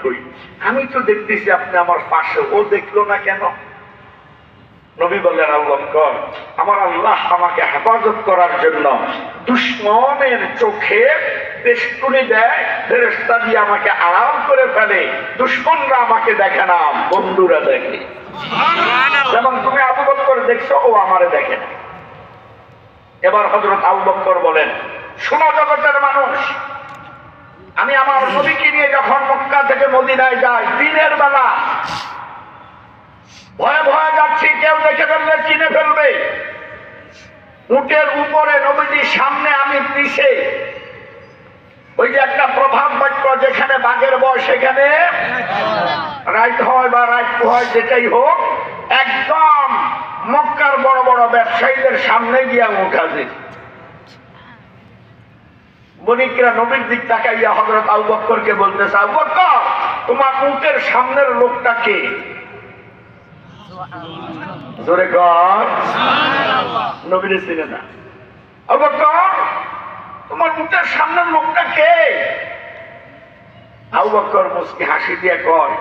কই? আমি তো দেখতেছি আপনি আমার পাশে, ও দেখলো না কেন? নবী বললেন, আবু বকর, আমার আল্লাহ আমাকে হেফাজত করার জন্য দুশমনের চোখে বেষ্টনী দেয়, ফেরেশতা দিয়ে আমাকে আড়াল করে ফেলে। দুশমনরা আমাকে দেখে না, বন্ধুরা দেখে। যেমন তুমি আবু বকর দেখছো, ও আমারে দেখে না। এবার হযরত আবু বকর বলেন, শোনো জগতের মানুষ, আমি আমার নবীকে নিয়ে যখন মক্কা থেকে মদিনায় যাই, দিনের বেলা ভয়ে ভয়ে যাচ্ছি, কেউ দেখে ফেললে চিনে ফেলবে। উটের উপরে নবীজির সামনে, আমি পিছে। ওই যে একটা প্রভাব বাক্য, যেখানে বাঘের বয় সেখানে রাইট হয় বা রাইট হয়, যেটাই হোক, একদম মক্কার বড় বড় ব্যবসায়ীদের সামনে গিয়া উঠাছে। বণিকরা নবীর দিক তাকাইয়া হযরত আবু বকরকে বলতেছে, আবু বকর, তোমার উটের সামনের লোকটা কে? জোরে কর, নবীরে চিনে না। আবু বকর, তোমার উটের সামনের লোকটা কে? আবু বকর মুস্কি হাসি দিয়ে কয়,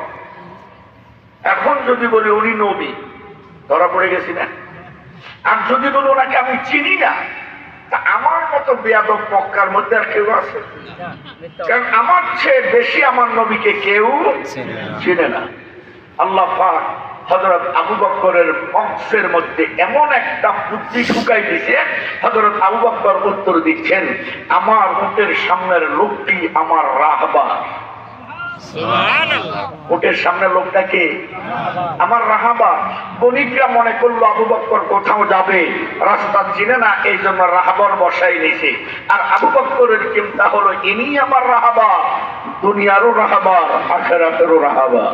এখন যদি বলি উনি নবী, ধরা পড়ে গেছি না? আর যদি বলি ওনাকে আমি চিনি না, তা আমার মতো বেয়াদব মক্কার মধ্যে আর কেউ আছে? কারণ আমার চেয়ে বেশি আমার নবীকে কেউ চিনে না। আল্লাহ পাক হযরত আবু বকরের বংশের মধ্যে এমন একটা বুদ্ধি ঢুকাই দিয়েছে, হযরত আবু বকর উত্তর দিচ্ছেন, আমার উটের সামনের লোকটি আমার রাহবার। উটের সামনের লোকটাকে আমার রাহাবার। বণিকরা মনে করলো আবু বকর কোথাও যাবে, রাস্তা চিনে না, এই জন্য রাহাবার বসাই নিছে। আর আবু বকরের চিন্তা হলো, ইনি আমার রাহাবার, দুনিয়ারও রাহাবার, আখিরাতেরও রাহাবার।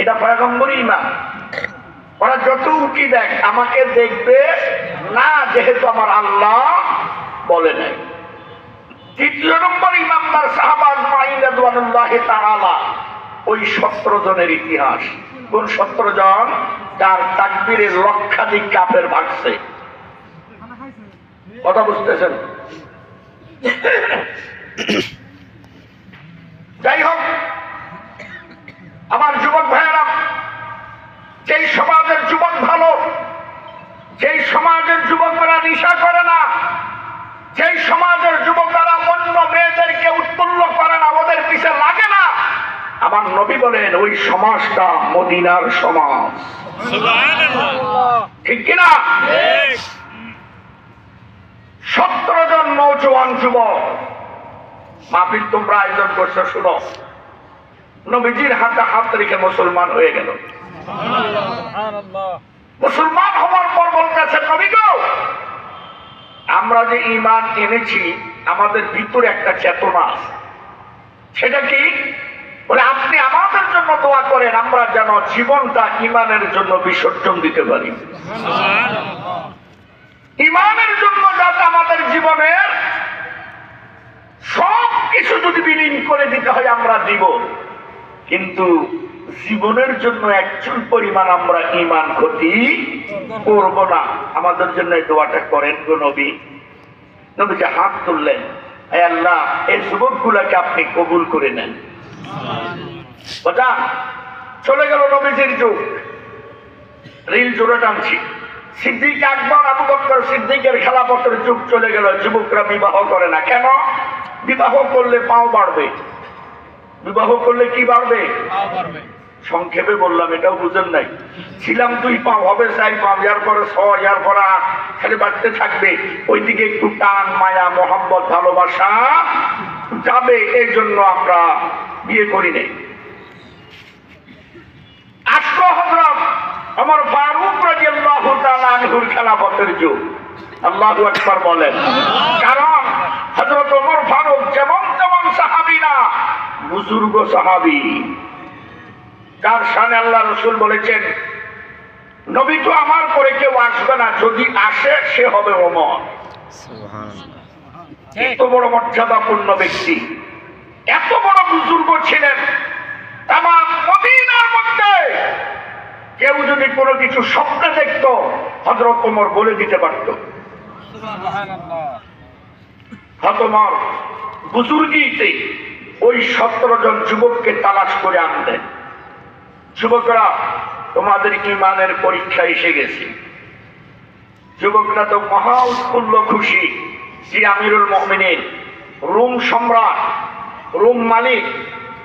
এটা পয়গম্বরী ইমান। ওরা যত উকি দেখ, আমাকে দেখবে না, যেহেতু আমার আল্লাহ বলে নাই। তৃতীয় নম্বর ইমানদার সাহাবা আজমাইন রাদিয়াল্লাহু তাআলা, ওই 17 জনের ইতিহাস। কোন 17 জন? যার তাকবীরে লক্ষাধিক কাফের ভাগছে। কথা বুঝতেছেন? যাই হোক, আমার যুবক ভাইয়েরা, যেই সমাজের যুবক ভালো, যেই সমাজের যুবকরা নেশা করে না, যেই সমাজের যুবকরা অন্য মেয়েদেরকে উৎফুল্ল করে না, ওদের পিছে লাগে না, আমার নবী বলেন ওই সমাজটা মদিনার সমাজ। ঠিক কিনা? 17 জন নওজোয়ান যুবক মাহফিল তোমরা আয়োজন করছো, শুনো, নবীজির হাতে হাত রেখে মুসলমান হয়ে গেল। মুসলমান হওয়ার পর বলতেছে, নবী গো, আমরা যে ঈমান এনেছি, আমাদের ভিতরে একটা চেতনা আছে। সেটা কি? বলে, আপনি আমাদের জন্য দোয়া করেন, আমরা যেন জীবনটা ঈমানের জন্য বিসর্জন দিতে পারি। ঈমানের জন্য যাতে আমাদের জীবনের সব কিছু যদি বিলীন করে দিতে হয়, আমরা দিব, কিন্তু জীবনের জন্য একচুল পরিমাণ আমরা ঈমান ক্ষতি করব না। আমাদের জন্য এই দোয়াটা করেন গো নবী। নবীজি হাত তুললেন, হে আল্লাহ, এই যুবকগুলোকে আপনি কবুল করে নেন। চলে গেল নবীজির যুগ, রিল জোরে টানছি। সিদ্দিক আকবর, আবু বকর সিদ্দিকের খেলাফতের যুগ চলে গেল। যুবকরা বিবাহ করে না। কেন? বিবাহ করলে পাও বাড়বে। বিবাহ করলে কি বাড়বে? সংক্ষেপে বললাম, এটাও বুঝেন নাই। ছিলাম 2 পাও, হবে 4 পাও, ইয়ার পরে 6, ইয়ার পরে 8, খালি বাড়তে থাকবে। ওইদিকে একটু টান, মায়া, মোহাম্মত, ভালোবাসা যাবে, এই জন্য আমরা বিয়ে করি নাই। আসলো হযরত ওমর ফারুক রাদিয়াল্লাহু তাআলা আনহুর খেলাফতের যুগ। আল্লাহু আকবার বলেন। কারণ হযরত ওমর ফারুক যেমন তেমন সাহাবী না, বুজুর্গ সাহাবী, যার শানে আল্লাহ রাসূল বলেছেন, নবী তো আমার পরে কেউ আসবে না, যদি আসে সে হবে ওমর। সুবহানাল্লাহ। এত বড় মর্যাদাপূর্ণ ব্যক্তি, এত বড় বুজুর্গ ছিলেন। তামাম মদিনার মধ্যে কেউ যদি কোনো কিছু স্বপ্নে দেখত, হযরত ওমর বলে দিতে পারত। সুবহানাল্লাহ। হযরত ওমর বুজুর্গিতে ওই ওই 17 জন যুবককে তালাশ করে আনলেন। যুবকরা, তোমাদের ইমানের পরীক্ষা এসে গেছে। যুবকরা তো মহা উৎফুল্ল খুশি যে আমিরুল মুমিনিন, রোম সম্রাট, রোম মালিক,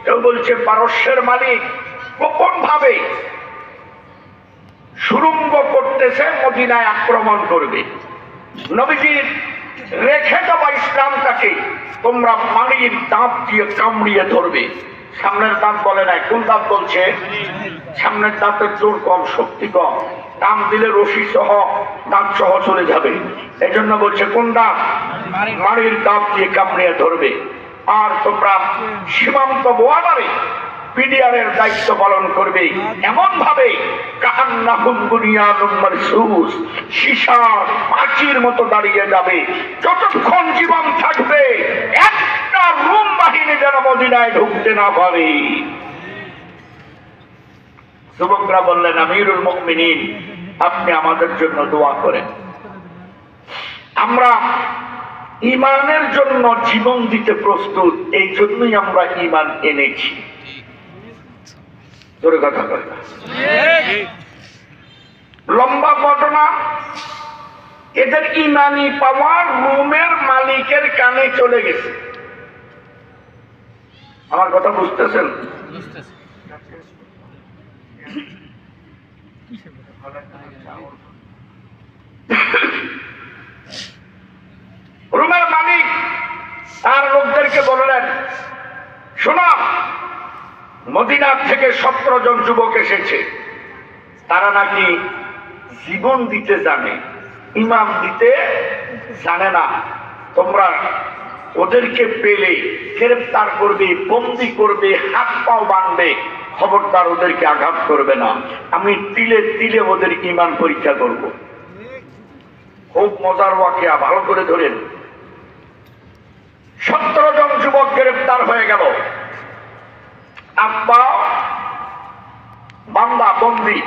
কেউ বলছে পারস্যের মালিক, গোপন ভাবে সুরঙ্গ করতেছে, মদিনায় আক্রমণ করবে। নবীজির রেখে দেওয়া ইসলামটাকে তোমরা মালির দাঁত দিয়ে কামড়িয়ে ধরবে। সামনের দাঁত বলে নাই, কোন দাঁত বলছে? সামনের দাঁতের জোর কম, শক্তি কম, টান দিলে রশি সহ দাঁত সহ চলে যাবে। এই জন্য বলছে কোন দাঁত? মালির দাঁত দিয়ে কামড়িয়ে ধরবে। আর তোমরা সীমান্ত বর্ডারে পিডিআরের দায়িত্ব পালন করবে এমন ভাবে কান্নাহুম বুনিয়ানুম মারসুস, সীসার প্রাচীর মতো দাঁড়িয়ে যাবে। যতক্ষণ জীবন থাকবে একটা রোম বাহিনী যেন মদিনায় ঢুকতে না পারে। যুবকরা বললেন, আমিরুল মুমিনিন, আপনি আমাদের জন্য দোয়া করেন। আমরা ইমানের জন্য জীবন দিতে প্রস্তুত, এই জন্যই আমরা ইমান এনেছি। জোরে কথা বলে না। লম্বা ঘটনা। এদের ইমানি পাওয়ার রোমের মালিকের কানে চলে গেছে। আমার কথা বুঝতেছেন? রোমের মালিক আর লোকদেরকে বললেন, শোনো, মদিনার থেকে 17 জন যুবক এসেছে। তারা নাকি জীবন দিতে জানে, ইমান দিতে জানে না। তোমরা ওদেরকে পেলে গ্রেফতার করবে, বন্দি করবে, হাত পাও বাঁধবে, খবরদার ওদেরকে আঘাত করবে না। আমি তিলে তিলে ওদের ইমান পরীক্ষা করব। খুব মজার ওয়াকিয়া, ভালো করে ধরেন। 17 জন যুবক গ্রেফতার হয়ে গেল। আব্বা বান্দা বন্দি।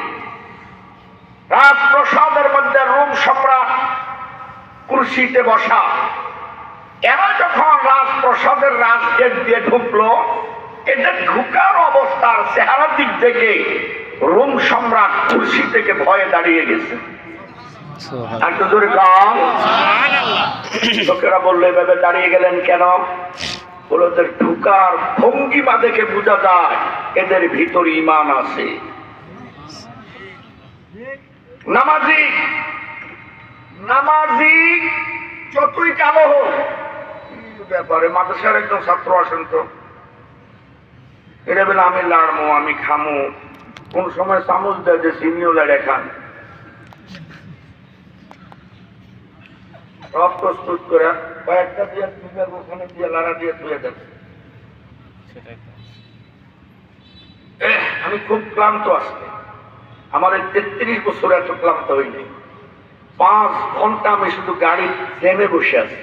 রাজপ্রসাদের মধ্যে রোম সম্রাট কুরসিতে বসা। এরা যখন রাজপ্রসাদের রাজগেট দিয়ে ঢুকলো, এদের ঢুকার অবস্থার চেহারার দিক থেকে রোম সম্রাট কুরসি থেকে ভয়ে দাঁড়িয়ে গেছে। একটু জোরে গান। লোকেরা বললো, এভাবে দাঁড়িয়ে গেলেন কেন? ওদের ঢুকার ভঙ্গিমা দেখে বোঝা যায় এদের ভিতর ঈমান আছে। নামাজি নামাজি যতই কালো হোক, ব্যাপারে মাদ্রাসার একজন ছাত্র আসেন তো, এটা বলে আমি লাড়মো, আমি খামো, কোন সময় চামচ দেয় যে চিনিও লাড়ে খান, সব প্রস্তুত করে কয়েকটা দিয়ে ওখানে দিয়ে লাড়া দিয়ে ধুয়ে দেন। আমি খুব ক্লান্ত আজকে, আমার এই 33 বছর এত ক্লান্ত হইনি। 5 ঘন্টা আমি শুধু গাড়ি জ্যামে বসে আছি।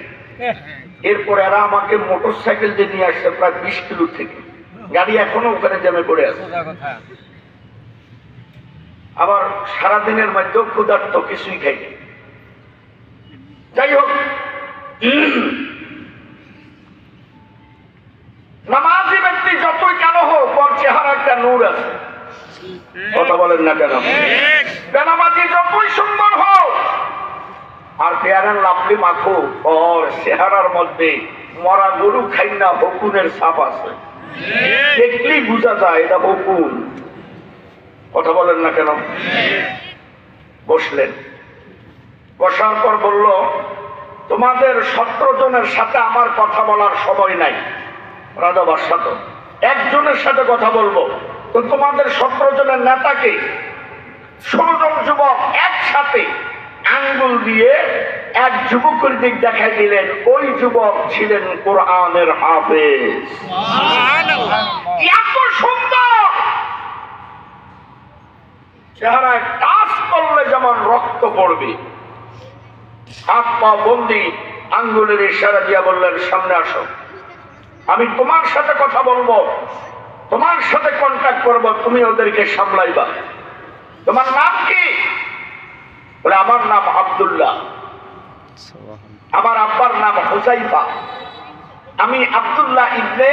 এরপর এরা আমাকে মোটর সাইকেল দিয়ে নিয়ে আসছে প্রায় 20 কিলো থেকে। গাড়ি এখনো ওখানে জ্যামে পড়ে আছে। আবার সারাদিনের মধ্যেও ক্ষুধার্ত, কিছুই খাইনি। যাই হোক, নামাজি ব্যক্তি যতই কালো হোক, ওর চেহারা একটা নূর আছে। কথা বলেন না কেন? বেনামাজি যতই সুন্দর হোক আর পেয়ারের লাভলি মাখো, ওর চেহারার মধ্যে মরা গরু খাই না হকুনের ছাপ আছে। দেখলেই বোঝা যায় এটা হকুন। কথা বলেন না কেন? বসলেন। বসার পর বলল, তোমাদের 17 জনের সাথে আমার কথা বলার সময় নাই। রাজা বাদশাহ তো একজনের সাথে কথা বলবো, তো তোমাদের 17 জনের নেতাকে 16 জন যুবক একসাথে আঙ্গুল দিয়ে এক যুবকের দিক দেখাই দিলেন। ওই যুবক ছিলেন কোরআনের হাফেজ। এত সুন্দর চেহারায় টাচ করলে যেমন রক্ত পড়বে। হাত পা বন্দি, আঙ্গুলের ইশারা দিয়া বললেন, সামনে আসো, আমি তোমার সাথে কথা বলবো, তোমার সাথে কন্ট্যাক্ট করবো, তুমি ওদেরকে সামলাইবা। তোমার নাম কি? বলে, আমার নাম আব্দুল্লাহ, আমার আব্বার নাম হুযাইফা, আমি আব্দুল্লাহ ইবনে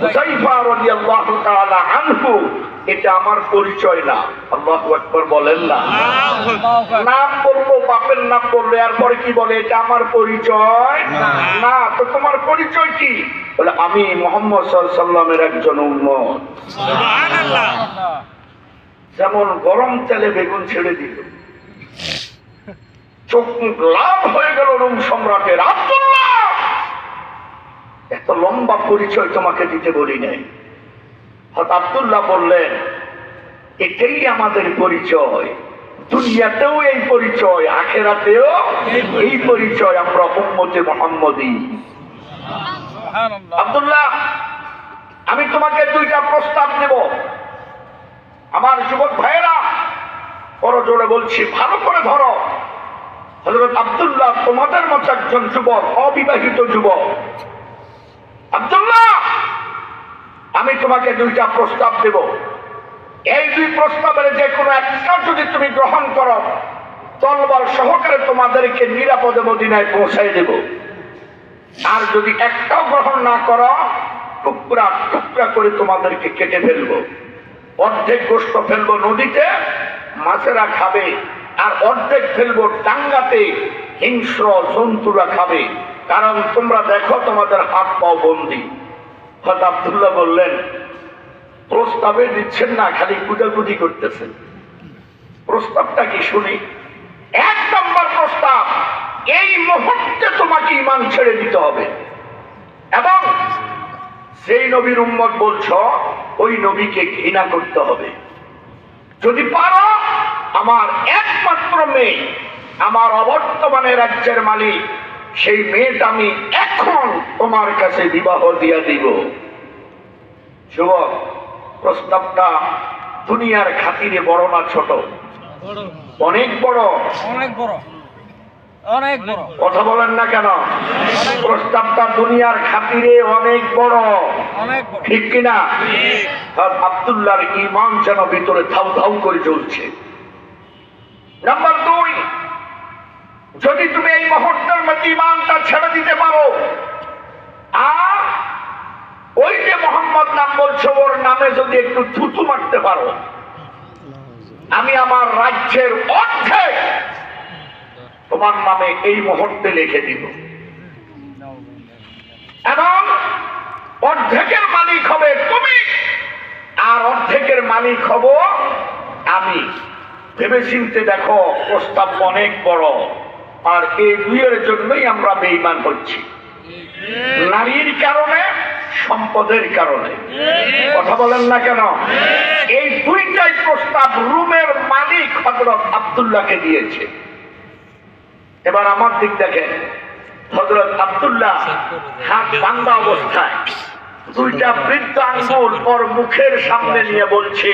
হুযায়ফা রাদিয়াল্লাহু তাআলা আনহু, এটা আমার পরিচয় না। আল্লাহু আকবার বলেন না। নাম বলবো, বাপের নাম বললে এরপরে কি বলে, এটা আমার পরিচয় না। তো তোমার পরিচয় কি? বলে আমি মুহাম্মদ সাল্লাল্লাহু আলাইহি ওয়াসাল্লামের একজন উম্মত। সুবহানাল্লাহ। যেমন গরম তেলে বেগুন ছেড়ে দিল, চোখ মুখ লাল হয়ে গেল রোম সম্রাটের। আব্দুল্লাহ, এত লম্বা পরিচয় তোমাকে দিতে বলি নাই। হযরত আব্দুল্লাহ বললেন, এটাই আমাদের পরিচয়, দুনিয়াতেও এই পরিচয়, আখিরাতেও এই পরিচয়, আমরা উম্মতে মুহাম্মদী। আব্দুল্লাহ, আমি তোমাকে দুইটা প্রস্তাব দেব। আমার যুবক ভাইয়েরা, বড় জোরে বলছি, ভালো করে ধরো। হযরত আব্দুল্লাহ তোমাদের মতো একজন যুবক, অবিবাহিত যুবক। আব্দুল্লাহ, আমি তোমাকে দুইটা প্রস্তাব দেব। এই দুই প্রস্তাবের যে কোনো একটা যদি তুমি গ্রহণ করো, তলবার সহকারে তোমাদেরকে নিরাপদে মদিনায় পৌঁছাই দেব। আর যদি একটাও গ্রহণ না করো, টুকরা টুকরা করে তোমাদেরকে কেটে ফেলবো। অর্ধেক গোশত ফেলবো নদীতে, মাছেরা খাবে, আর অর্ধেক ফেলবো টাঙ্গাতে, হিংস্র জন্তুরা খাবে। কারণ তোমরা দেখো তোমাদের হাত পাও বন্দি। হযরত আব্দুল্লাহ বললেন, প্রস্তাবে দিচ্ছেন না, খালি কুদাকুদি করতেছেন। প্রস্তাবটা কি শুনি। এক নম্বর প্রস্তাব, এই মুহূর্তে তোমাকে ঈমান ছেড়ে দিতে হবে এবং সেই নবীর উম্মত বলছ, ওই নবীকে ঘৃণা করতে হবে। যদি পারো, আমার একমাত্র মেয়ে, আমার অবর্তমানে রাজ্যের মালিক, সেই মেয়েটা আমি এখন তোমার কাছে বিবাহ দিয়া দিব। যুবক, প্রস্তাবটা দুনিয়ার খাতিরে বড় না ছোট? অনেক বড়। অনেক বড়, অনেক বড়। কথা বলেন না কেন? প্রস্তাবটা দুনিয়ার খাতিরে অনেক বড়, ঠিক কিনা? আব্দুল্লাহর ঈমান যেন ভিতরে ধাউ ধাউ করে চলছে। নাম্বার 2, যদি তুমি এই মুহূর্তের মধ্যে ঈমানটা ছেড়ে দিতে পারো, আর ওই যে মোহাম্মদ নাম বলছো, ওর নামে যদি একটু থুতু মারতে পারো, আমি আমার রাজ্যের অর্ধেক তোমার নামে এই মুহূর্তে লিখে দিব এবং অর্ধেকের মালিক হবে তুমি, আর অর্ধেকের মালিক হব আমি। ভেবে চিনতে দেখো, প্রস্তাব অনেক বড়। আর এই দুইয়ের জন্যই আমরা বেঈমান হচ্ছি, নারীর কারণে, সম্পদের কারণে। কথা বলেন না কেন? এই দুইটাই প্রস্তাব রুমের মালিক হযরত আব্দুল্লাহকে দিয়েছে। এবার আমার দিক দেখেন, হযরত আব্দুল্লাহ হাত বাঁধা অবস্থায় দুইটা বৃদ্ধ আঙ্গুল ওর মুখের সামনে নিয়ে বলছে,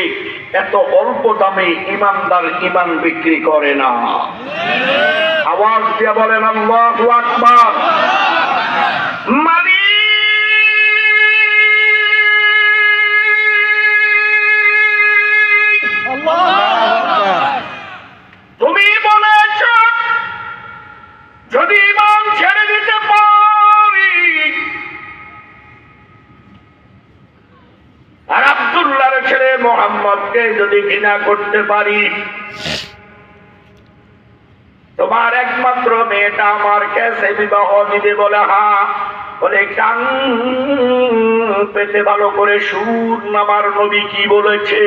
এত অল্প দামে ইমানদার ইমান বিক্রি করে না। আওয়াজ দিয়ে বলেন আল্লাহু আকবার। তুমি বলেছ যদি ঈমান ছেড়ে দিতে পারি, আর আব্দুল্লাহর ছেলে মুহাম্মদকে যদি ঘৃণা করতে পারি, তোমার একমাত্র মেয়েটা আমার কাছে বিবাহ দিবে। বলে হ্যাঁ। বলে কান পেতে ভালো করে সুর, আমার নবী কি বলেছে।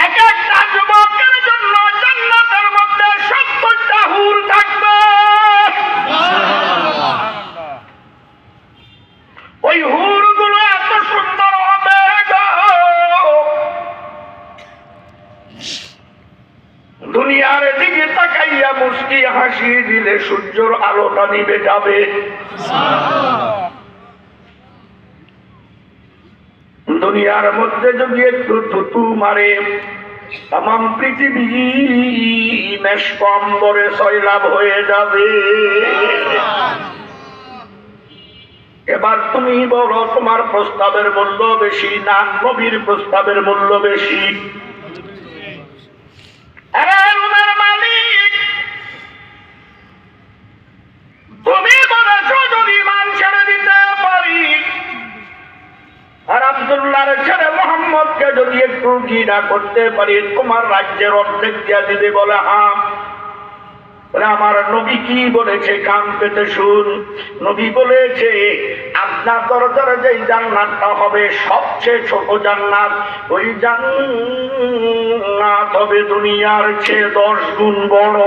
এক একটা যুবকের জন্য জান্নাতের মধ্যে 70টা হুর থাকবে। ওই হুরগুলো এত সুন্দর হবে গো, দুনিয়ার দিকে তাকাইয়া মুস্কি হাসি দিলে সূর্যের আলোটা নিভে যাবে। দুনিয়ার মধ্যে যদি একটু থুতু মারে, তাম পৃথিবী মেষকম্বরে সয়লাভ হয়ে যাবে। এবার তুমি বলো, তোমার প্রস্তাবের মূল্য বেশি না নবীর প্রস্তাবের মূল্য বেশি? মালিক, তুমি বলেছ যদি ঈমান ছেড়ে দিতে পারি, একটু ঘৃণা করতে পারি, তোমার রাজ্যের অর্ধেক দিয়া দিবে। বলে হ্যাঁ। আমার নবী কি বলেছে? কান পেতে শুন। নবী বলেছে আপনার দরজার যে জান্নাতটা হবে সবচেয়ে ছোট জান্নাত, ওই জান্নাত হবে দুনিয়ার চেয়ে 10 গুণ বড়।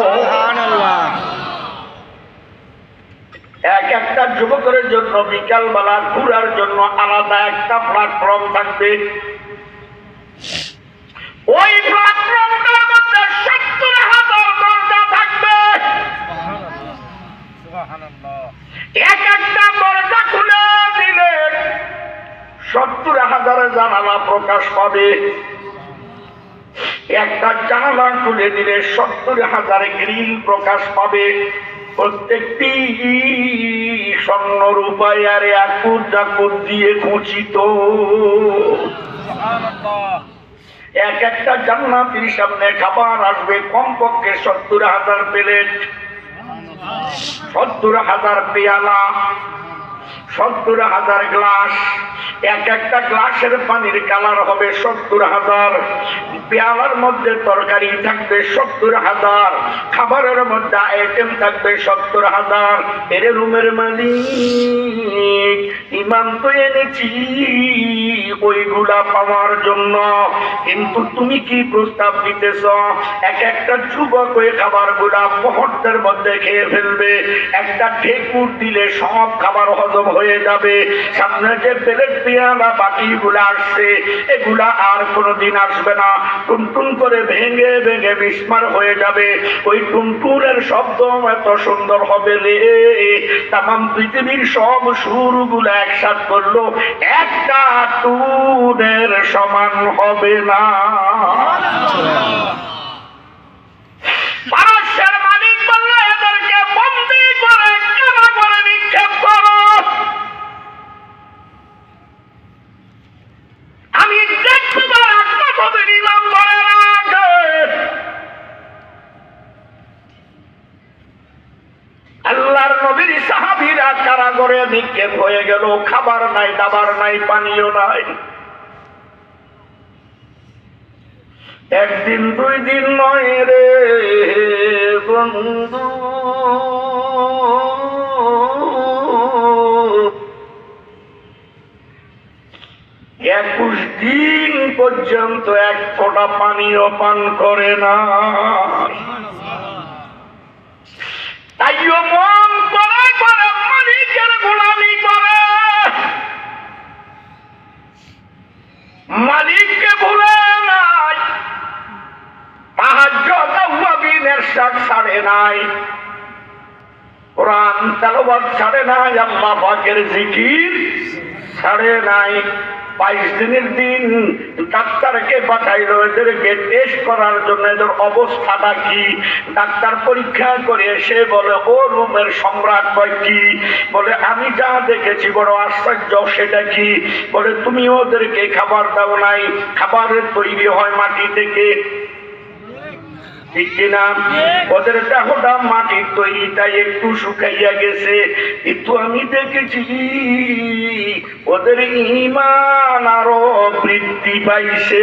সুবহানাল্লাহ। এক একটা যুবকের জন্য বিকালবেলা ঘোরার জন্য আলাদা একটা প্ল্যাটফর্ম থাকবে। ওই প্ল্যাটফর্মটার মধ্যে 70,000 দরজা থাকবে। এক একটা দরজা খুলে দিলে 70,000 জানালা প্রকাশ পাবে। একটা জানালা খুলে দিলে 70,000 গ্রিল প্রকাশ পাবে। প্রত্যেকটি স্বর্ণ রূপায় আর আকুর জাকুর দিয়ে খচিত। এক একটা জান্নাতীর সামনে খাবার আসবে কমপক্ষে 70,000 প্লেট, 70,000 পেয়ালা, 70,000 গ্লাস। এক একটা গ্লাসের পানির কালার হবে 70,000। পেয়ালার মধ্যে তরকারি থাকবে 70,000। খাবারের মধ্যে আইটেম থাকবে 70,000। এর রুমের মালিক ইমাম তো এনেছি ওইগুলা পাওয়ার জন্য, কিন্তু তুমি কি প্রস্তাব দিতেছ? এক একটা যুবক ওই খাবারগুলা মুহূর্তের মধ্যে খেয়ে ফেলবে। একটা ঠেকুর দিলে সব খাবার হজম হয়ে যাবে। সামনে যে প্লেট পেয়ালা বাকিগুলা আসছে এগুলা আর কোনোদিন আসবে না। টুনটুন করে ভেঙে ভেঙে বিস্মার হয়ে যাবে। ওই টুনটুনের শব্দ এত সুন্দর হবে রে, তামাম পৃথিবীর সব সুরগুলা একসাথ করলো একটা টুনের সমান হবে না। মানুষের মালিক বললো এদেরকে বন্দী করে কারা করে নিক্ষেপ করো। আমি দেখবো কতদিন ইমাম ধরে রাখে। আল্লাহর নবীর সাহাবীরা কারাগারে নিক্ষেপ হয়ে গেল। খাবার নাই, দাবার নাই, পানীয় নাই। একদিন 2 দিন নয় রে বন্ধু, 21 দিন পর্যন্ত এক ফোঁটা পানিও পান করে না। তাইও মন করে করে মালিকের গোলামি করে, মালিককে ভুলে নাই। তাহাজ্জুদ আওয়াবিনের শাক ছাড়ে নাই, কোরআন তেলাওয়াত ছাড়ে নাই, আল্লাহ পাকের জিকির ছাড়ে নাই। 22 দিনের দিন ডাক্তারকে পাঠাইল এদেরকে টেস্ট করার জন্য, এদের অবস্থাটা কি। ডাক্তার পরীক্ষা করে এসে বলে ও রুমের সম্রাট কয় কি? বলে আমি যা দেখেছি বড় আশ্চর্য। সেটা কি? বলে তুমি ওদেরকে খাবার দাও নাই, খাবারের তৈরি হয় মাটি থেকে, ঠিক কিনা? ওদের দেহটা মাটির তৈরি, তাই একটু শুকাইয়া গেছে, কিন্তু আমি দেখেছি ওদের ঈমান আরো বৃদ্ধি পাইছে।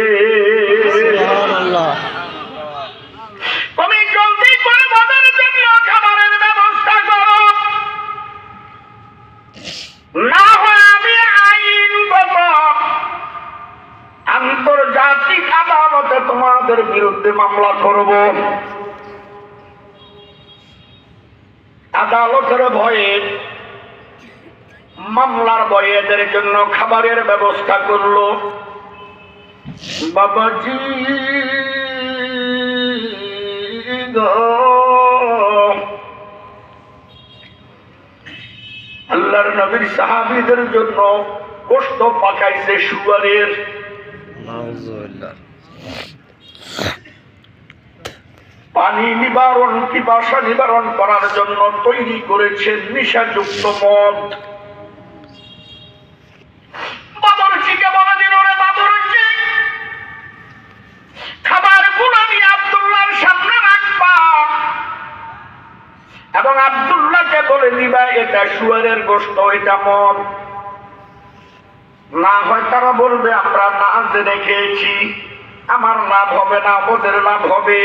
তুমি জলদি করে ওদের জন্য খাবারের ব্যবস্থা করো, না হয় আমি আইনগত আন্তর্জাতিক আদালতে তোমাদের বিরুদ্ধে মামলা করব। আদালতের ভয়ে, মামলার ভয়ে এদের জন্য খাবারের ব্যবস্থা করলো। বাবাজি আল্লাহর নবীর সাহাবীদের জন্য গোশত পাকাইছে শুয়ারের। পানি নিবারণ, পিপাসা নিবারণ করার জন্য তৈরি করেছে নেশাযুক্ত মদ। বাবরচিকে বলে দিল, রে বাবরচি, খাবার গুলো আমি আব্দুল্লাহর সামনে রাখবা এবং আব্দুল্লাহকে বলে দিবা এটা শুয়ারের গোশত, এটা মদ। না হয় তারা বলবে আমরা না জেনে খেয়েছি, আমার লাভ হবে না, ওদের লাভ হবে।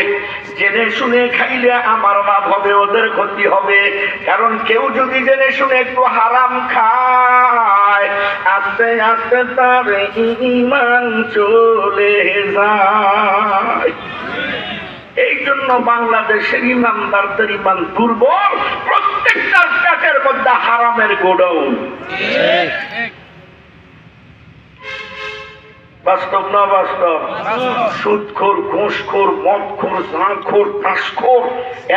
জেনে শুনে খাইলে আমার লাভ হবে, ওদের ক্ষতি হবে। কারণ কেউ যদি জেনে শুনে একটু হারাম খায়, আস্তে আস্তে তার ঈমান চলে যায়। এই জন্য বাংলাদেশের ইমানদারদের ইমান দুর্বল, প্রত্যেকটার পেটের মধ্যে হারামের গোডাউন। বাস্তব না বাস্তব? সুদখোর, ঘুষখোর, মদখোর, জাঁখোর, তাসখোর,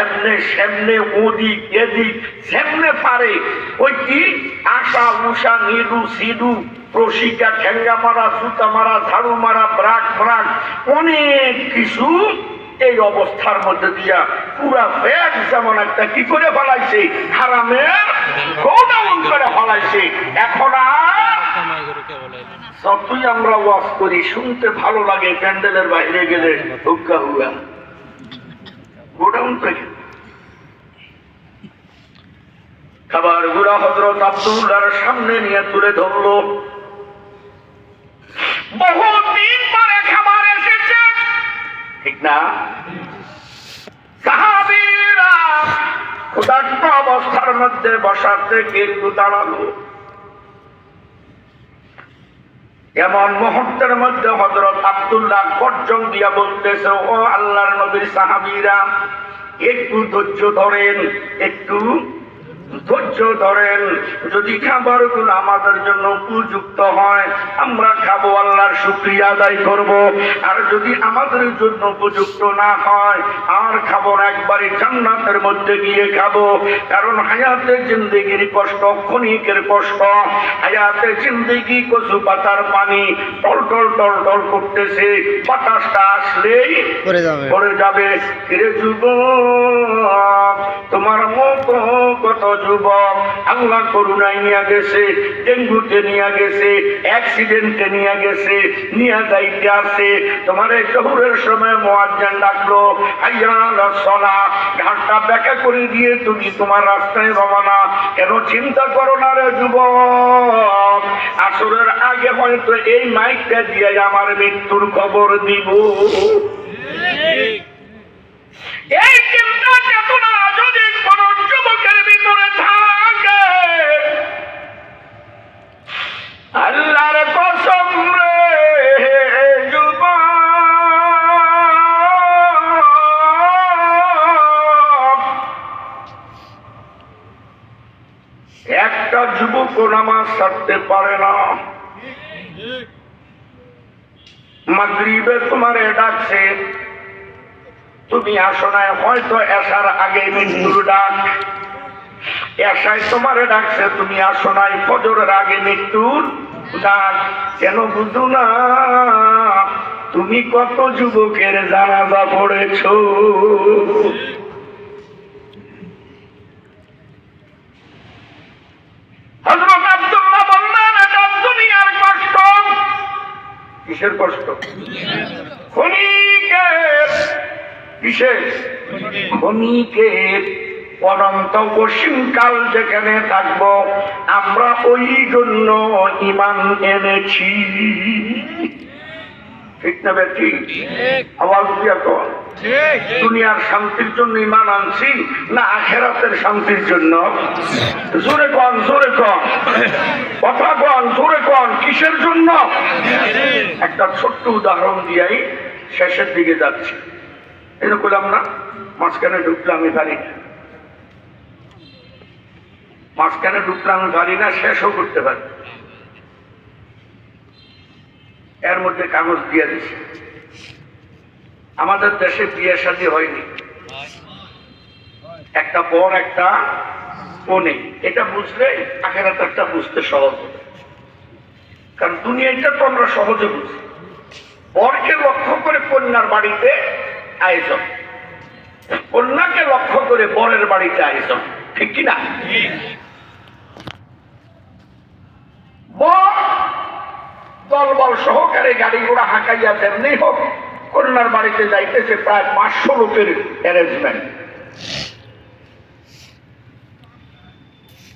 এমনে সেমনে, ওদিক এদিক সেমনে পারে। ওই কি আশা উষা নিডু সিডু, প্রশিকা, ঠেঙ্গা মারা, জুতা মারা, ঝাড়ু মারা, ব্রাক ব্রাক, অনেক কিছু এই অবস্থার মধ্যে দিয়া পুরা ব্যাগ যেমন একটা কি করে ফলাইছে, হারামের গোডাউন করে ফলাইছে। এখন আর যতই আমরা ওয়াজ করি শুনতে ভালো লাগে, প্যান্ডেলের বাইরে গেলে হুক্কা হুয়া গোডাউন থেকে খাবার গুড়া হযরত আব্দুল্লাহর সামনে নিয়ে তুলে ধরলো। বহুদিন পরে খাবার এসেছে, ঠিক না? সাহাবীরা ক্ষুধার্ত অবস্থার মধ্যে বসা থেকে একটু দাঁড়ালো। এমন মুহূর্তের মধ্যে হযরত আব্দুল্লাহ গর্জন দিয়া বলতেছে, ও আল্লাহর নবীর সাহাবীরা, একটু ধৈর্য ধরেন, একটু ধৈর্য ধরেন। যদি খাবারগুলো আমাদের জন্য উপযুক্ত হয় আমরা খাবো, আল্লাহর শুকরিয়া আদায় করব। আর যদি আমাদের জন্য উপযুক্ত না হয় আর খাবো না, একবারে জান্নাতের মধ্যে গিয়ে খাবো। কারণ হায়াতে জিন্দেগির কষ্ট ক্ষণিকের কষ্ট, হায়াতে জিন্দেগি কচু পাতার পানি টল টল টল টল করতেছে, বাতাসটা আসলেই পড়ে যাবে। ফিরে যুবক, তোমার মতো কত যুবক আল্লাহ করুণায় নিয়ে গেছে, ডেঙ্গুতে নিয়ে গেছে, অ্যাক্সিডেন্টে নিয়ে গেছে, নিয়ে যাইতে আছে। তোমার এই জোহরের সময় মুয়াজ্জিন ডাকলো, হাইয়া আলাস সালাহ, ঘাটটা ব্যাখ্যা করে দিয়ে তুমি তোমার রাস্তায় রওনা। কেন চিন্তা করো না রে যুবক, আসরের আগে হয়তো এই মাইকটা দিয়ে আমার মৃত্যুর খবর দিব। এই চিন্তা চেতনা যদি কোন যুবকের ভিতরে থাকে, আল্লাহর কসম রে যুবক, একটা যুবক নামাজ ছাড়তে পারে না। মাগরিবে তোমারে ডাকছে, তুমি আসো নাই, হয়তো এসার আগে মৃত্যুর ডাক। এসায় তোমারে ডাকছে, তুমি আসো নাই, ফজরের আগে মৃত্যুর ডাক। কেন বুঝো না তুমি কত যুবকের জানাজা পড়েছো? হযরত আব্দুল্লাহ বললেন, এটা দুনিয়ার কষ্ট। কিসের কষ্ট? ক্ষণিকের। কিসের? ক্ষণিকের। অনন্ত অসীমকাল যেখানে থাকবো আমরা ওই জন্য ঈমান এনেছি, ঠিক না বেটি? আওয়াজ দিয়া কর। দুনিয়ার শান্তির জন্য ঈমান আনছি না আখিরাতের শান্তির জন্য? জোরে কন, জোরে কন, কথা কন, জোরে কন। কিসের জন্য? একটা ছোট্ট উদাহরণ দিয়াই শেষের দিকে যাচ্ছি। এই যে বললাম না, মাঝখানে ঢুকলে আমি পারি না, মাঝখানে ঢুকলে আমি পারি না, শেষও করতে পারি। এর মধ্যে কাগজ দিয়ে দিছে, আমাদের দেশে বিয়ে শাদী হয়নি, একটা বর একটা কনে। এটা বুঝলে আখিরাতটা বুঝতে সহজ হবে। কারণ দুনিয়াটা তো আমরা সহজে বুঝি। বরকে লক্ষ্য করে কন্যার বাড়িতে আয়োজন, কন্যাকে লক্ষ্য করে বরের বাড়িতে আয়োজন, ঠিক কিনা? বর দলবল সহকারে গাড়ি ঘোড়া হাঁকাইয়া যেমনি হোক কন্যার বাড়িতে যাইতেছে, প্রায় 500 লোকের অ্যারেঞ্জমেন্ট।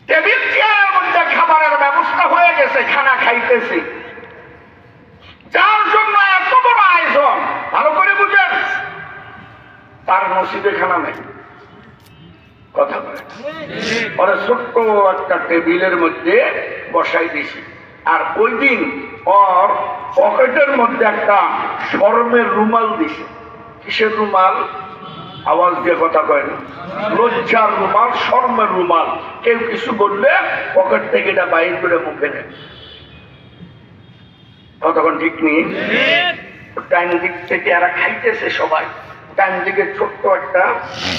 টেবিল চেয়ারের মধ্যে খাবারের ব্যবস্থা হয়ে গেছে, খানা খাইতেছে। নসিবে খানা নেই, কথা বলে ওরা ছোট্ট একটা টেবিলের মধ্যে বসাই দিছি। আর ওই দিন ওর পকেটের মধ্যে একটা শরমের রুমাল দিছে। কিসের রুমাল? আওয়াজ দিয়ে কথা কয় না, লজ্জার রুমাল, শরমের রুমাল। কেউ কিছু বললে পকেট থেকে এটা বাইর করে মুখে নেয়। কতক্ষণ ঠিক নেই? ডাইন দিক থেকে এরা খাইতেছে সবাই। ডাইন দিকে ছোট্ট একটা,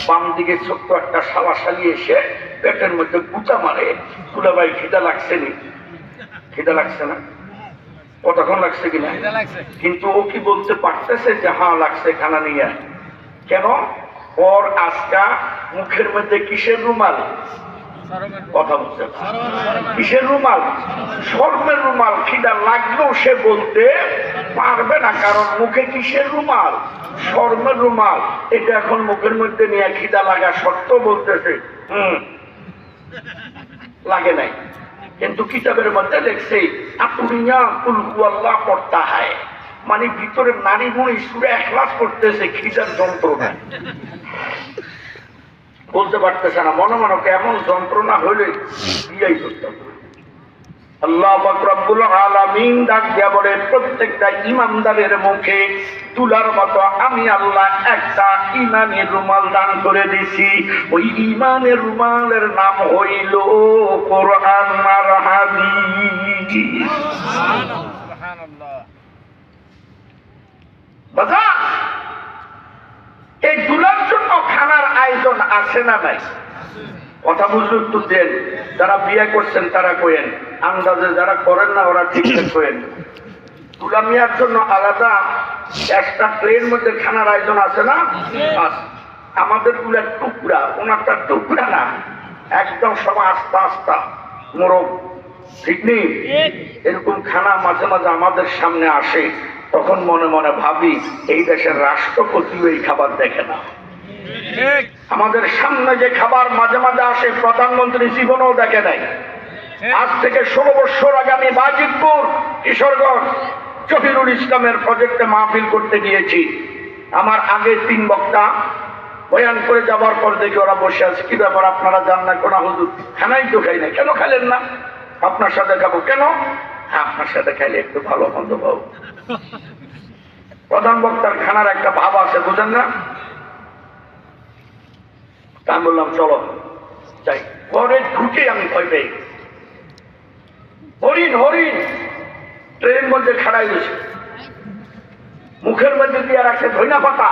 বাম দিকে ছোট্ট একটা শালাশালি এসে পেটের মধ্যে গুঁতা মারে। দুলাভাই খিদা লাগছে নি? খিদা লাগছে না? কতক্ষণ লাগছে কিনা? কিন্তু ও কি বলতে পারতেছে যে হ্যাঁ লাগছে, খানা নিয়ে? কেন? ওর আজকা মুখের মধ্যে কিসের রুমাল? কথা বলছে কিসের রুমাল? শরমের রুমাল। খিদা লাগলেও সে বলতে পারবে না, কারণ মুখে কিসের রুমাল? শরমের রুমাল। এটা এখন মুখের মধ্যে নিয়ে খিদা লাগা সত্ত্বেও বলতেছে লাগে নাই। কিন্তু কিতাবের মধ্যে দেখছে আপুরিয়া কুল হুয়াল্লাহ পড়তা হয়, মানে ভিতরে নারী মুড়ি সুরে এখলাস করতেছে খিদার যন্ত্রণা। বলতে পারতেছে না, মনে মনে এমন যন্ত্রণা হলে বিয়াই করতে হবে। আল্লাহ পাক রব্বুল আলামিন ডাক দিয়া বলে, প্রত্যেকটা ইমানদারের মুখে তুলার মতো আমি আল্লাহ একটা ঈমানের রুমাল দান করে দিছি। ওই ঈমানের রুমালের নাম হইল কোরআন আর হাদিস। সুবহানাল্লাহ। বাবা, এই দুলার জন্য খানার আয়োজন আছে না নাই? কথা বুঝলে একটু দেন। যারা বিয়ে করছেন তারা কইেন, আন্দাজে যারা করেন না ওরা ঠিকঠাক কইেন। দুলা মিয়ার জন্য আলাদা একটা ট্রেন মধ্যে খানার আয়োজন আছে না? আমাদের গুলার টুকরা, ওনারটা টুকরা না, একদম সবাই আস্তা আস্তা মোরগ, ঠিক নেই? এরকম খানা মাঝে মাঝে আমাদের সামনে আসে, তখন মনে মনে ভাবি এই দেশের রাষ্ট্রপতিও এই খাবার দেখে না। আমাদের সামনে যে খাবার মাঝে মাঝে আসে, প্রধানমন্ত্রী জীবনেও দেখে নাই। আজ থেকে 16 বছর আগে আমি বাজিতপুর, কিশোরগঞ্জ জহিরুল ইসলামের প্রজেক্টে মাহফিল করতে গিয়েছি। আমার আগে 3 বক্তা বয়ান করে যাবার পর দেখি ওরা বসে আছে। কি ব্যাপার, আপনারা যান না? কোন হুজুর, খানাই তো খাই না। কেন খাইলেন না? আপনার সাথে খাবো। কেন? আপনার সাথে খাইলে একটু ভালো মন্দ পাবো। প্রধান বক্তার খানার একটা ভাব আছে, বুঝেন না? তা আমি বললাম চলো যাই। ঘরে ঢুকে আমি ভয় পেয়ে হরিণ হরিণ ট্রেনের মধ্যে খাড়াই গেছে, মুখের মধ্যে দিয়ে রাখছে ধইনা পাতা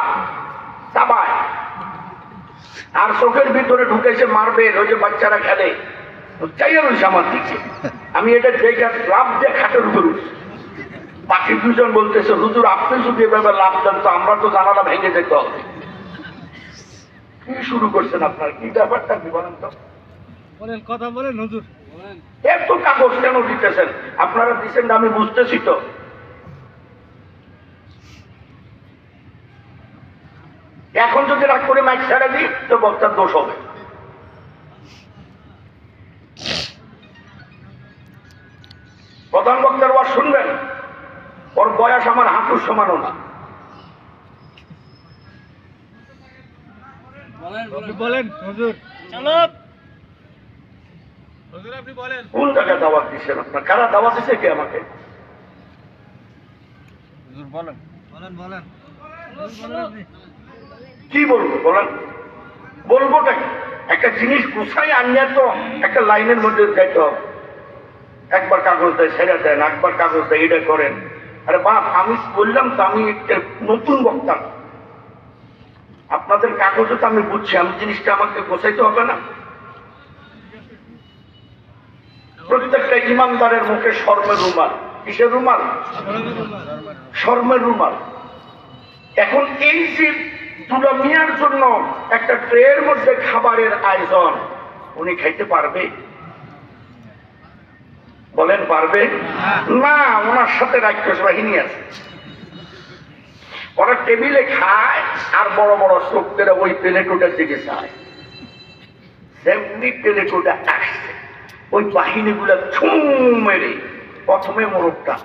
চাবায়, আর চোখের ভিতরে ঢুকেছে মারবেল, ওই যে বাচ্চারা খেলে, চাইয়া রয়েছে আমার দিকে। আমি এটা দেখে লাভ দিয়ে খাটের উপর উঠছি। বাকি 2 জন বলতেছে, হুজুর আপনি যদি এভাবে লাভ দেন তো আমরা তো জানালা ভেঙে যেতে হবে। কি শুরু করছেন আপনার? কি ব্যাপারটা কি বলেন তো? বলেন, কথা বলেন হুজুর। এত কাগজ কেন দিতেছেন? আপনারা দিচ্ছেন না, আমি বুঝতেছি তো। এখন যদি রাগ করে মাইক ছেড়ে দিই তো বক্তার দোষ হবে। প্রধান বক্তার ওয়াজ শুনবেন, ওর বয়স আমার হাঁটুর সমানও না। বলেন হুজুর। চলো হুজুর, আপনি বলেন। কোন জায়গায় দাওয়াত দিচ্ছেন আপনার? কারা দাওয়াত দিচ্ছে কি আমাকে? হুজুর বলেন। বলেন বলেন। কি বলবো বলেন? বলবোটা কি? একটা জিনিস গুছাই আনিয়া তো একটা লাইনের মধ্যে যাইতে হবে। একবার কাগজ দেয় ছেড়ে দেন, একবার কাগজ দেয় এটা করেন। আরে বাপ, আমি বললাম তো আমি নতুন বক্তা, আপনাদের কাগজও তো আমি বুঝছি, আমি জিনিসটা আমাকে গোছাইতে হবে না? প্রত্যেকটা ইমানদারের মুখে শরমের রুমাল। কিসের রুমাল? শরমের রুমাল। এখন এই যে দুলা মিয়ার জন্য একটা ট্রের মধ্যে খাবারের আয়োজন, উনি খাইতে পারবে? বলেন পারবে? না, ওনার সাথে রাক্ষস বাহিনী আছে। ওরা টেবিলে খায় আর বড় বড় চোখ করে ওই প্লেটোটার দিকে চায়। যেমনি প্লেটোটা আসছে, ওই বাহিনীগুলা ছুঁ মেরে প্রথমে মোরগটা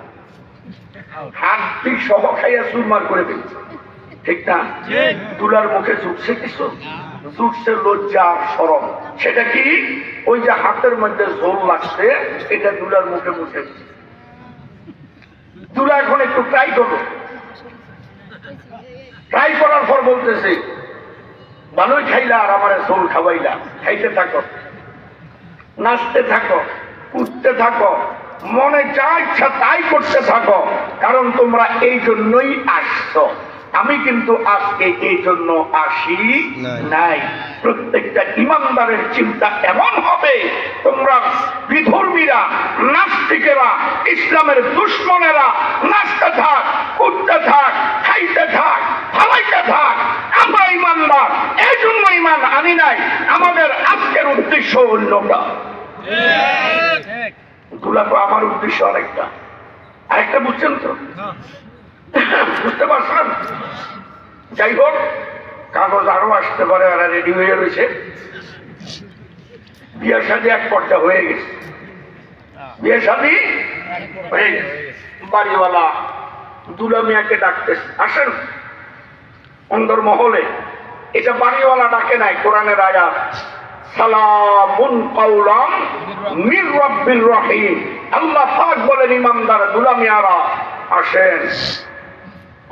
হাড্ডি সহ খাইয়া চুরমার করে ফেলছে। ঠিক না? দুলার মুখে জুটছে কিছু, জুটছে লজ্জা আর শরম। সেটা কি? ওই যে হাতের মধ্যে ঝোল লাগছে, এটা দুলার মুখে মুখে। দুলা এখন একটু ট্রাই করো, ট্রাই করার পর বলতেছে ভালোই খাইলা আর আমার ঝোল খাওয়াইলা, খাইতে থাকো, নাচতে থাকো, উঠতে থাকো, মনে যা ইচ্ছা তাই করতে থাকো, কারণ তোমরা এই জন্যই আসছো। আমি কিন্তু আজকে এই জন্য আসি নাই। প্রত্যেকটা ইমানদারের চিন্তা এমন হবে, তোমরা বিধর্মীরা, নাস্তিকেরা, ইসলামের দুশ্মনেরা নাচতে থাক, উঠতে থাক, খাইতে থাক, ফালাইতে থাক, আমরা ইমানদার, এই জন্য ইমান আনি নাই। আমাদের আজকের উদ্দেশ্য অন্যটা। দুলা তো আমার উদ্দেশ্য আরেকটা। আরেকটা বুঝছেন তো? বুঝতে পারছেন? যাই হোক, কাগজ আরো আসতে পারে, ওরা রেডি হয়ে রয়েছে। বিয়ে শাদী এক পর্যায়ে হয়ে গেছে, বিয়ে শাদী হয়ে গেছে। বাড়িওয়ালা দুলা মিয়াকে ডাকতেছে, আসেন অন্দর মহলে। এটা বাড়িওয়ালা ডাকে নাই, কোরআনের আয়াত, সালামুন কাওলাম মির রাব্বির রহিম। আল্লাহ পাক বলেন ইমানদার দুলা মিয়ারা আসেন,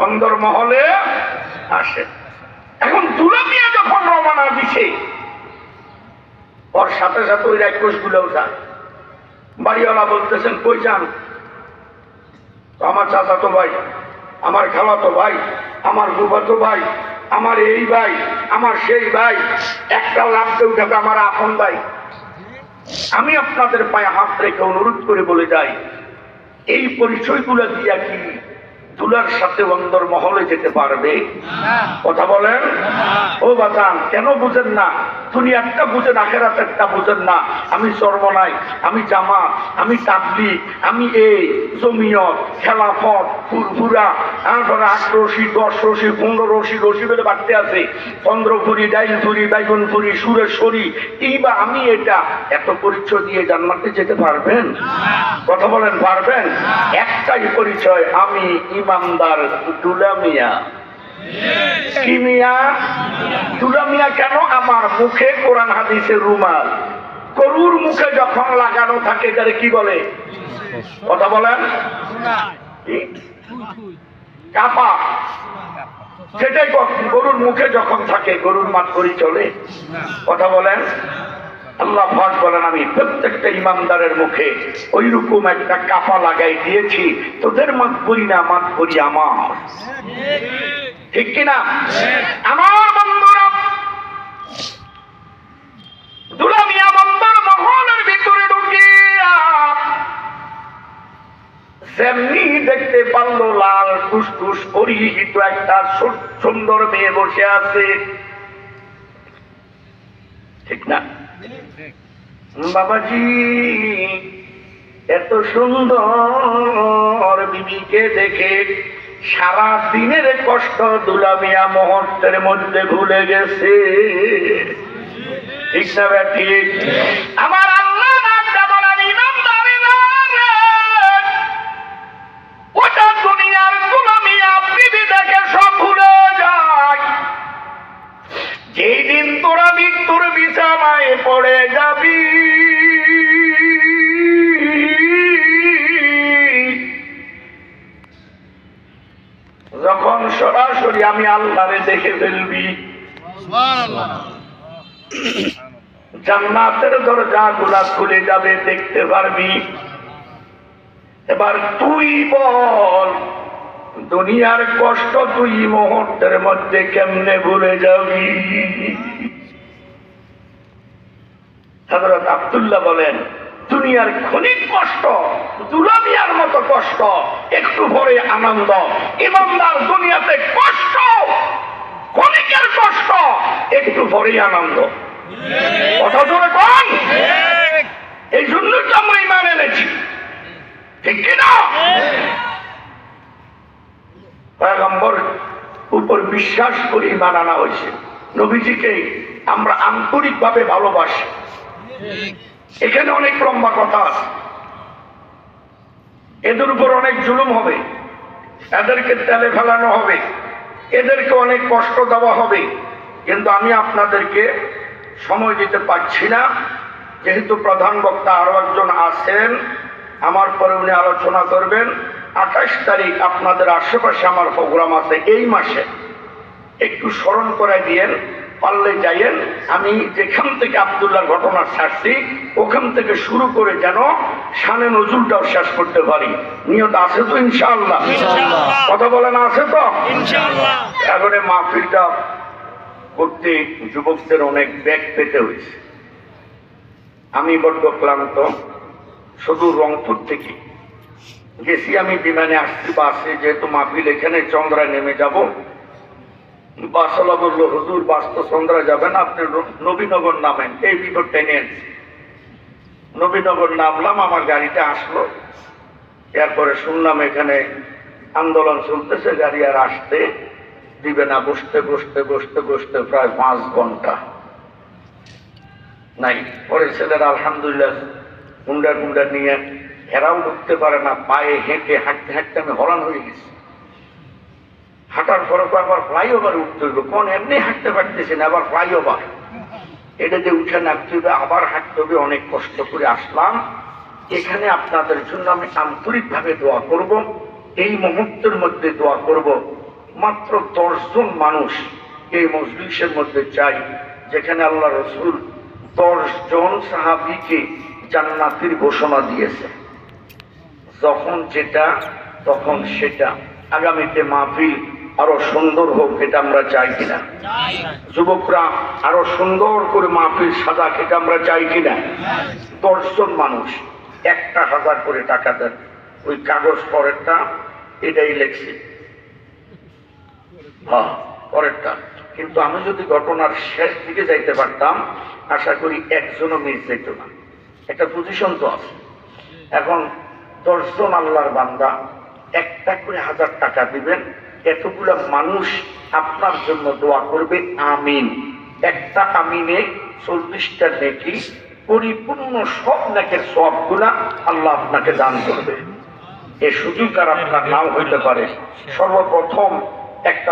অন্দর মহলে আসেন। এখন দুলা মিয়া যখন রওনা দিছে, ওর সাথে সাথে ওই রাক্ষস গুলোও যায়। বাড়িওয়ালা বলতেছেন কই যান? আমার চাচাতো ভাই, আমার খালাতো ভাই, আমার ফুফাতো ভাই, আমার এই ভাই, আমার সেই ভাই, একটা লাভতে উঠাতে আমার আপন ভাই। আমি আপনাদের পায়ে হাত রেখে অনুরোধ করে বলে যাই, এই পরিচয়গুলো দিয়া কি দুলার সাথে অন্দর মহলে যেতে পারবে? কথা বলেন। ও বাজান, কেন বুঝেন না? দুনিয়ারটা বুঝেন, আখেরাতেরটা বুঝেন না। আমি চরমনাই, আমি জামাত, আমি তাবলীগ, আমি এই জমিয়ত, খেলাফত, ফুরফুরা, তারপরে 8 রশি, 10 রশি, 15 রশি, রশি বলে বাড়তে আছে, চন্দ্রপুরি, ডাইলপুরি, বাইগনপুরি, সুরেশ্বরী, এইবা আমি এটা, এত পরিচয় দিয়ে জান্নাতে যেতে পারবেন? কথা বলেন, পারবেন? একটাই পরিচয়, আমি ইমানদার দুলা মিয়া। কি মিয়া? দুলা মিয়া। কেন? আমার মুখে কোরআন হাদিসের রুমাল। গরুর মুখে যখন লাগানো থাকে এটারে কি বলে? কথা বলেন। কাপা। সেটাই গরুর মুখে যখন থাকে, গরুর মাঠ করি চলে। কথা বলেন। আল্লাহ পাক বলেন আমি প্রত্যেকটা ইমানদারের মুখে ওই রকম একটা কাপা লাগাই দিয়েছি, তোদের মাঠ করি না, মাঠ করি আমার। ঠিক কিনা? আমার বন্ধুরা, দুলা মিয়া বন্দর মহলের ভিতরে ঢুকিয়া যেমনি দেখতে পারলো লাল টুসটুস পরিহিত একটা সুন্দর মেয়ে বসে আছে। ঠিক না? বাবাজি, এত সুন্দর বিবিকে দেখে সারা দিনের কষ্ট দুলা মিয়া মুহূর্তের মধ্যে ভুলে গেছে। ঠিক না ঠিক? আমার আল্লাহ নামটা বলেন ইমানদারেরা, ওটা দুনিয়ার দুলা মিয়া বিবি দেখে সব ভুলে যায়। যেই দিন তোরা মৃত্যুর বিছানায় পড়ে যাবি, যখন সরাসরি আমি আল্লাহরে দেখে ফেলবি, জান্নাতের দরজা গুলা খুলে যাবে, দেখতে পারবি। এবার তুই বল, দুনিয়ার কষ্ট তুই মুহূর্তের মধ্যে কেমনে ভুলে যাবি? হযরত আব্দুল্লাহ বলেন, দুনিয়ার ক্ষণিক কষ্ট দুলা মিয়ার মতো কষ্ট, একটু পরে আনন্দ। ইমানদার দুনিয়াতে কষ্ট, ক্ষণিকের কষ্ট, একটু পরেই আনন্দ। কথা জোরে বল। এই জন্যই তো আমরা ইমান এনেছি। ঠিক কিনা? পয়গম্বর উপর বিশ্বাস করে ইমান আনা হয়েছে। নবীজিকে আমরা আন্তরিক ভাবে ভালোবাসি। এখানে অনেক লম্বা কথা আছে। এদের উপর অনেক জুলুম হবে, এদেরকে তেলে ফেলানো হবে, এদেরকে অনেক কষ্ট দেওয়া হবে, কিন্তু আমি আপনাদেরকে সময় দিতে পারছি না, যেহেতু প্রধান বক্তা আরো একজন আছেন, আমার পরে উনি আলোচনা করবেন। 28 তারিখ আপনাদের আশেপাশে আমার প্রোগ্রাম আছে এই মাসে, একটু স্মরণ করে দিয়েন, পারলে যাইয়েন। আমি যেখান থেকে আব্দুল্লাহর ঘটনা ছাড়ছি ওখান থেকে শুরু করে যেন শানে নজরুলটাও শেষ করতে পারি। নিয়ত আছে তো ইনশাআল্লাহ? কথা বলেন আছে তো? এখন এই মাহফিলটা করতে যুবকদের অনেক ব্যাগ পেতে হয়েছে। আমি বড্ড ক্লান্ত, শুধু রংপুর থেকে গেছি, আমি বিমানে আসছি বাসে, যেহেতু মাহফিল এখানে চন্দ্রায় নেমে যাব। বাসওয়ালা বললো, হুজুর বাস তো চন্দ্রা যাবে না, আপনি নবীনগর নামেন। এই বিপদ টেনে আনছি, নবীনগর নামলাম, আমার গাড়িটা আসলো। এরপরে শুনলাম এখানে আন্দোলন চলতেছে, গাড়ি আর আসতে দিবে না। বসতে বসতে বসতে বসতে প্রায় 5 ঘন্টা নাই। পরে ছেলেরা আলহামদুলিল্লাহ গুন্ডা গুন্ডা নিয়ে, হেরাও ঢুকতে পারে না, পায়ে হেঁটে হাঁটতে হাঁটতে আমি হরান হয়ে গেছি। হাঁটার পরে তো আবার ফ্লাইওভার উঠতে হইল, কোন এমনি হাঁটতে পারতেছি না, আবার ফ্লাইওভার এটা যে উঠে নামতে হবে, আবার হাঁটতে হবে, অনেক কষ্ট করে আসলাম। এখানে আপনাদের জন্য আমি আন্তরিকভাবে দোয়া করব, এই মুহূর্তের মধ্যে দোয়া করব। মাত্র 10 জন মানুষ এই মজলিসের মধ্যে চাই, যেখানে আল্লাহ রসুল 10 জন সাহাবীকে জান্নাতের ঘোষণা দিয়েছে। যখন যেটা তখন সেটা। আগামীতে মাহফিল আরো সুন্দর হোক, এটা আমরা চাই কিনা? যুবকরা আরো সুন্দর করে মাহফিল সাজা, এটা আমরা চাই কিনা? 10 জন মানুষ 1,000 করে টাকা দেন। ওই কাগজ পরেরটা এটাই লেখছি, হ্যাঁ পরেরটা। কিন্তু আমি যদি ঘটনার শেষ দিকে যাইতে পারতাম, আশা করি একজনও মিস যেত না। একটা পজিশন তো আছে। এখন 10 জন আল্লাহর বান্দা 1টা করে 1000 টাকা দিবেন, এতগুলা মানুষ আপনার জন্য দোয়া করবে আমিন। একটা আমিনে 40টা নেকি, পরিপূর্ণ সব নেকের সবগুলা আল্লাহ আপনাকে দান করবে। এ সুযোগ আর আপনার নাও হইতে পারে। সর্বপ্রথম একটা